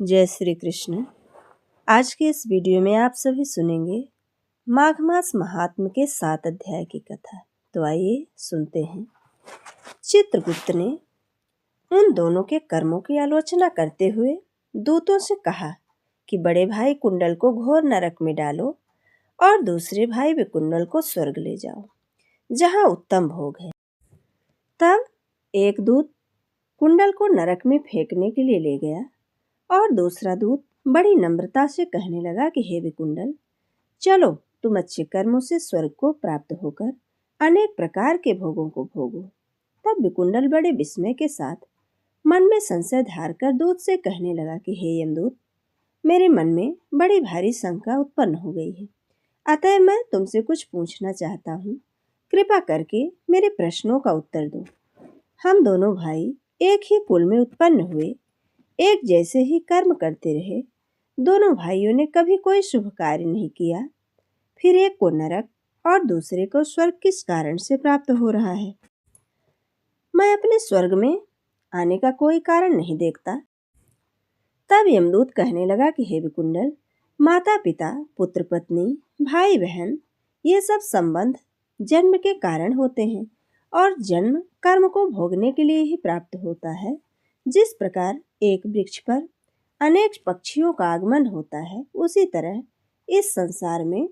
जय श्री कृष्ण। आज के इस वीडियो में आप सभी सुनेंगे माघ मास महात्म्य के 7 अध्याय की कथा। तो आइए सुनते हैं। चित्रगुप्त ने उन दोनों के कर्मों की आलोचना करते हुए दूतों से कहा कि बड़े भाई कुंडल को घोर नरक में डालो और दूसरे भाई विकुंडल को स्वर्ग ले जाओ, जहाँ उत्तम भोग है। तब एक दूत कुंडल को नरक में फेंकने के लिए ले गया और दूसरा दूत बड़ी नम्रता से कहने लगा कि हे विकुंडल, चलो तुम अच्छे कर्मों से स्वर्ग को प्राप्त होकर अनेक प्रकार के भोगों को भोगो। तब विकुंडल बड़े विस्मय के साथ मन में संशय धार कर दूत से कहने लगा कि हे यमदूत, मेरे मन में बड़ी भारी शंका उत्पन्न हो गई है, अतः मैं तुमसे कुछ पूछना चाहता हूँ। कृपा करके मेरे प्रश्नों का उत्तर दो। हम दोनों भाई एक ही कुल में उत्पन्न हुए, एक जैसे ही कर्म करते रहे। दोनों भाइयों ने कभी कोई शुभ कार्य नहीं किया, फिर एक को नरक और दूसरे को स्वर्ग किस कारण से प्राप्त हो रहा है? मैं अपने स्वर्ग में आने का कोई कारण नहीं देखता। तब यमदूत कहने लगा कि हे विकुंडल, माता पिता, पुत्र पत्नी, भाई बहन, ये सब संबंध जन्म के कारण होते हैं और जन्म कर्म को भोगने के लिए ही प्राप्त होता है। जिस प्रकार एक वृक्ष पर अनेक पक्षियों का आगमन होता है, उसी तरह इस संसार में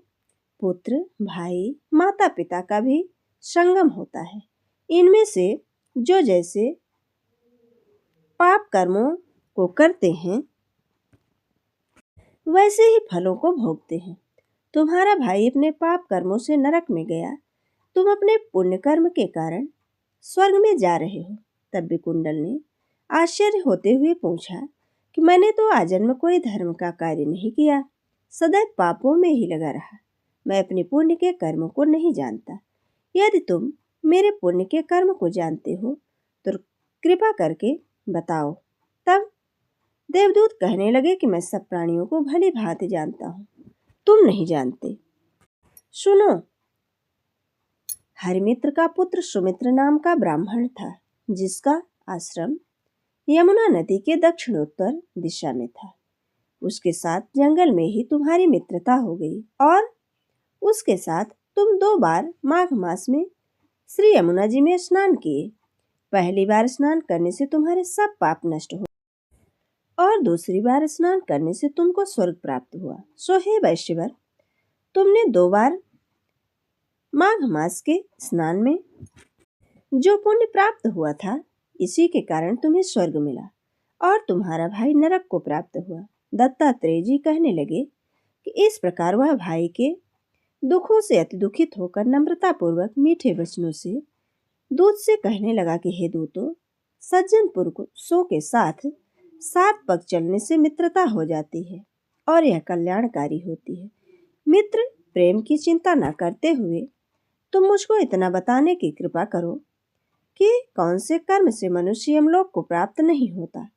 पुत्र, भाई, माता पिता का भी संगम होता है। इनमें से जो जैसे पाप कर्मों को करते हैं, वैसे ही फलों को भोगते हैं। तुम्हारा भाई अपने पाप कर्मों से नरक में गया, तुम अपने पुण्य कर्म के कारण स्वर्ग में जा रहे हो। तब विकुंडल ने आश्चर्य होते हुए पूछा कि मैंने तो आजन्म कोई धर्म का कार्य नहीं किया, सदैव पापों में ही लगा रहा। मैं अपने पुण्य के कर्मों को नहीं जानता। यदि तुम मेरे पुण्य के कर्म को जानते हो तो कृपा करके बताओ। तब देवदूत कहने लगे कि मैं सब प्राणियों को भली भांति जानता हूँ, तुम नहीं जानते। सुनो, हरिमित्र का पुत्र सुमित्र नाम का ब्राह्मण था, जिसका आश्रम यमुना नदी के दक्षिणोत्तर दिशा में था। उसके साथ जंगल में ही तुम्हारी मित्रता हो गई और उसके साथ तुम 2 बार माघ मास में श्री यमुना जी में स्नान किए। पहली बार स्नान करने से तुम्हारे सब पाप नष्ट हो और दूसरी बार स्नान करने से तुमको स्वर्ग प्राप्त हुआ। सो हे वैश्यवर, तुमने 2 बार माघ मास के स्नान में जो पुण्य प्राप्त हुआ था, इसी के कारण तुम्हें स्वर्ग मिला और तुम्हारा भाई नरक को प्राप्त हुआ। दत्तात्रेय जी कहने लगे कि इस प्रकार वह भाई के दुखों से अति दुखित होकर नम्रता पूर्वक मीठे वचनों से दूत से कहने लगा कि हे दूतों, सज्जन पुरुषों के साथ 7 पग चलने से मित्रता हो जाती है और यह कल्याणकारी होती है। मित्र प्रेम की चिंता न करते हुए तुम मुझको इतना बताने की कृपा करो कि कौन से कर्म से मनुष्य यमलोक को प्राप्त नहीं होता,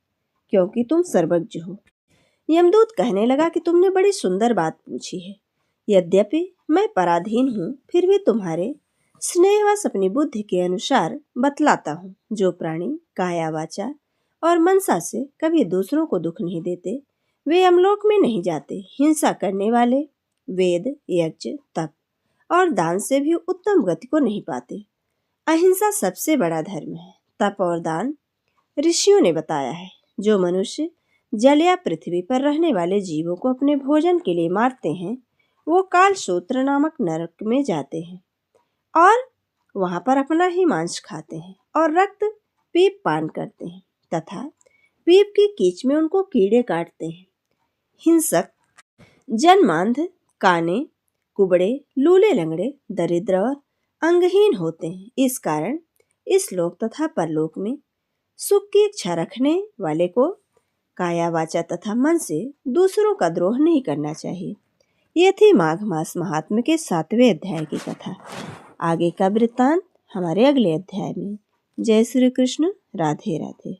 क्योंकि तुम सर्वज्ञ हो। यमदूत कहने लगा कि तुमने बड़ी सुंदर बात पूछी है। यद्यपि मैं पराधीन हूँ, फिर भी तुम्हारे स्नेहवश अपनी बुद्धि के अनुसार बतलाता हूँ। जो प्राणी काया, वाचा और मनसा से कभी दूसरों को दुख नहीं देते, वे यमलोक में नहीं जाते। हिंसा करने वाले वेद, यज्ञ, तप और दान से भी उत्तम गति को नहीं पाते। अहिंसा सबसे बड़ा धर्म है। तप और दान ऋषियों ने बताया है। जो मनुष्य जल या पृथ्वी पर रहने वाले जीवों को अपने भोजन के लिए मारते हैं, वो कालसूत्र नामक नरक में जाते हैं और वहां पर अपना ही मांस खाते हैं और रक्त पीप पान करते हैं तथा पीप की कीच में उनको कीड़े काटते हैं। हिंसक जन्मांध, काने, कुबड़े, लूले लंगड़े, दरिद्र और अंगहीन होते हैं। इस कारण इस लोक तथा परलोक में सुख की इच्छा रखने वाले को काया, वाचा तथा मन से दूसरों का द्रोह नहीं करना चाहिए। ये थी माघ मास महात्म्य के 7वें अध्याय की कथा। आगे का वृत्तांत हमारे अगले अध्याय में। जय श्री कृष्ण। राधे राधे।